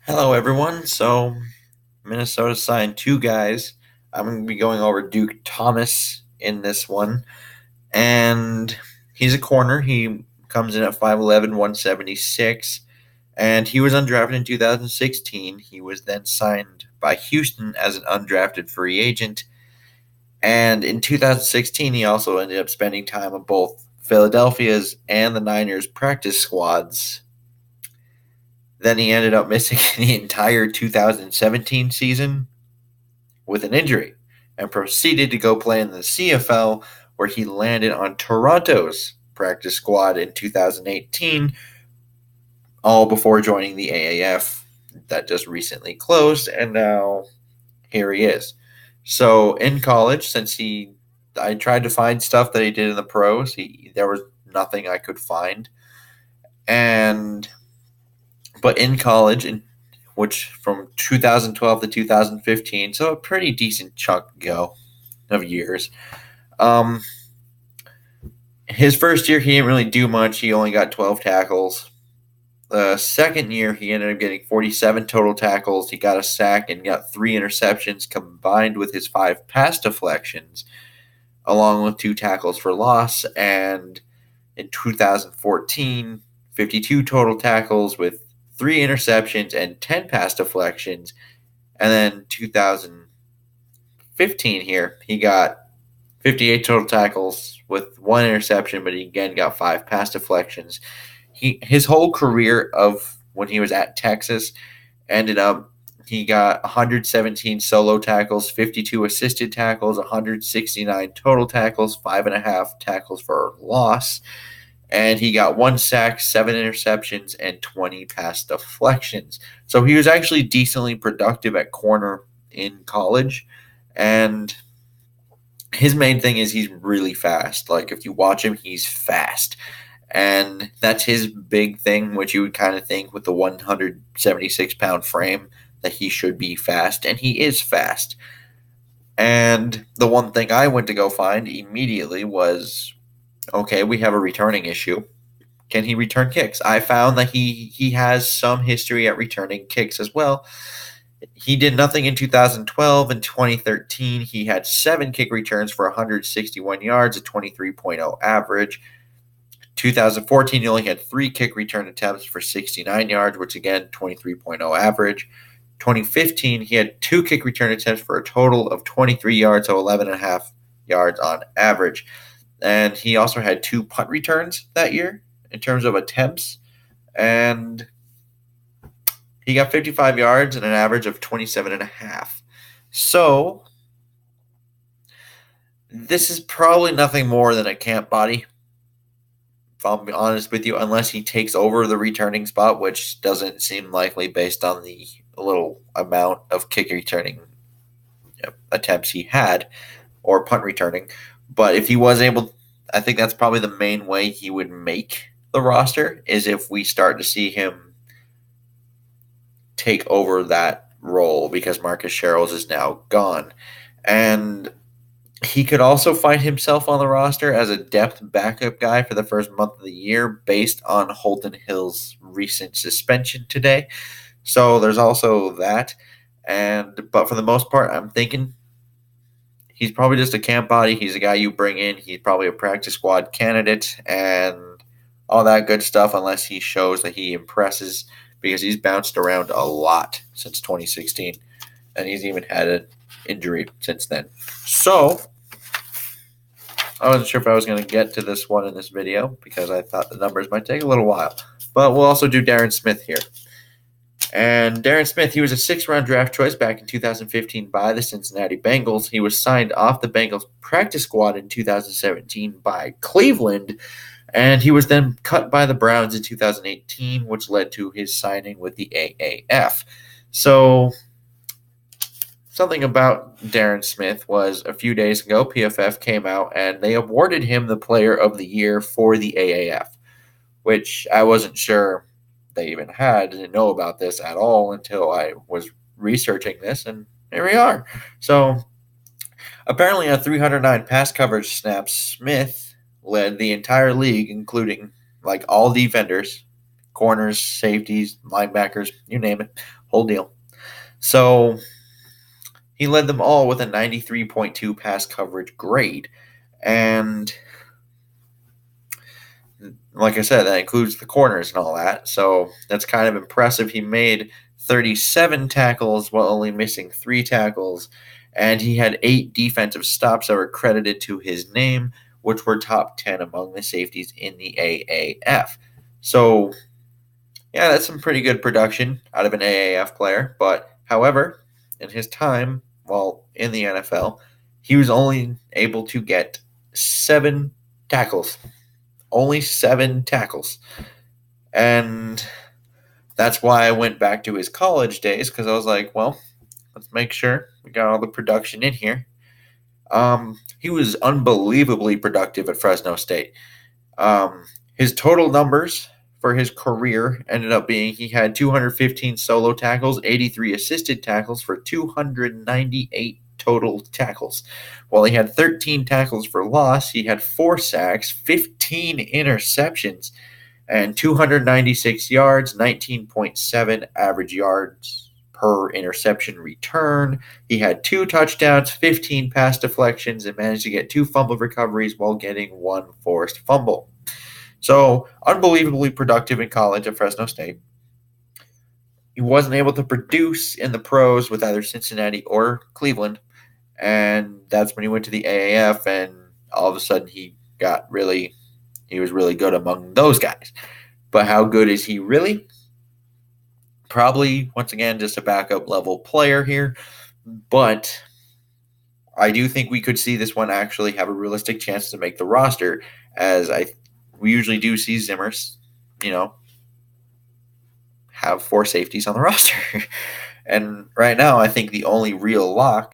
Hello, everyone. So, Minnesota signed two guys. I'm going to be going over Duke Thomas in this one. And he's a corner. He comes in at 5'11, 176. And he was undrafted in 2016. He was then signed by Houston as an undrafted free agent. And in 2016, he also ended up spending time on both Philadelphia's and the Niners practice squads. Then he ended up missing the entire 2017 season with an injury and proceeded to go play in the CFL, where he landed on Toronto's practice squad in 2018, all before joining the AAF that just recently closed, and now here he is. So in college, I tried to find stuff that he did in the pros. There was nothing I could find, and but in college, which from 2012 to 2015, so a pretty decent chunk ago of years. Um, his first year, he didn't really do much. He only got 12 tackles. The second year, he ended up getting 47 total tackles. He got a sack and got 3 interceptions combined with his 5 pass deflections, along with 2 tackles for loss. And in 2014, 52 total tackles with 3 interceptions and 10 pass deflections. And then 2015 here, he got 58 total tackles with 1 interception, but he again got 5 pass deflections. His whole career of when he was at Texas ended up he got 117 solo tackles, 52 assisted tackles, 169 total tackles, 5.5 tackles for loss, and he got 1 sack, 7 interceptions, and 20 pass deflections. So he was actually decently productive at corner in college, and his main thing is he's really fast. Like if you watch him, he's fast. And that's his big thing, which you would kind of think with the 176-pound frame that he should be fast, and he is fast. And the one thing I went to go find immediately was, okay, we have a returning issue. Can he return kicks? I found that he has some history at returning kicks as well. He did nothing in 2012 and 2013. He had 7 kick returns for 161 yards, a 23.0 average. 2014, he only had 3 kick return attempts for 69 yards, which again, 23.0 average. 2015, he had 2 kick return attempts for a total of 23 yards, so 11.5 yards on average. And he also had 2 punt returns that year in terms of attempts. And he got 55 yards and an average of 27.5. So this is probably nothing more than a camp body, if I'll be honest with you, unless he takes over the returning spot, which doesn't seem likely based on the little amount of kick returning attempts he had or punt returning. But if he was able, I think that's probably the main way he would make the roster, is if we start to see him take over that role because Marcus Sherrills is now gone. And he could also find himself on the roster as a depth backup guy for the first month of the year based on Holton Hill's recent suspension today. So there's also that. But for the most part, I'm thinking he's probably just a camp body. He's a guy you bring in. He's probably a practice squad candidate and all that good stuff, unless he shows that he impresses, because he's bounced around a lot since 2016, and he's even had an injury since then. So I wasn't sure if I was going to get to this one in this video because I thought the numbers might take a little while. But we'll also do Derron Smith here. And Derron Smith, he was a 6th-round draft choice back in 2015 by the Cincinnati Bengals. He was signed off the Bengals practice squad in 2017 by Cleveland, and he was then cut by the Browns in 2018, which led to his signing with the AAF. So something about Derron Smith was a few days ago, PFF came out and they awarded him the Player of the Year for the AAF, which I wasn't sure they even had. Didn't know about this at all until I was researching this, and here we are. So apparently on 309 pass coverage snaps, Smith led the entire league, including like all defenders. corners, safeties, linebackers, you name it, whole deal. So he led them all with a 93.2 pass coverage grade. And like I said, that includes the corners and all that. So that's kind of impressive. He made 37 tackles while only missing 3 tackles. And he had 8 defensive stops that were credited to his name, which were top 10 among the safeties in the AAF. So, yeah, that's some pretty good production out of an AAF player. But, however, in his time while in the NFL, he was only able to get 7 tackles. Only 7 tackles. And that's why I went back to his college days, because I was like, well, let's make sure we got all the production in here. He was unbelievably productive at Fresno State. His total numbers for his career ended up being he had 215 solo tackles, 83 assisted tackles for 298 total tackles. While he had 13 tackles for loss, he had 4 sacks, 15 interceptions, and 296 yards, 19.7 average yards per interception return. He had 2 touchdowns, 15 pass deflections, and managed to get 2 fumble recoveries while getting 1 forced fumble. So, unbelievably productive in college at Fresno State. He wasn't able to produce in the pros with either Cincinnati or Cleveland, and that's when he went to the AAF, and all of a sudden he was really good among those guys. But how good is he really? Probably, once again, just a backup level player here. But I do think we could see this one actually have a realistic chance to make the roster, as we usually do see Zimmer's, have 4 safeties on the roster. And right now, I think the only real lock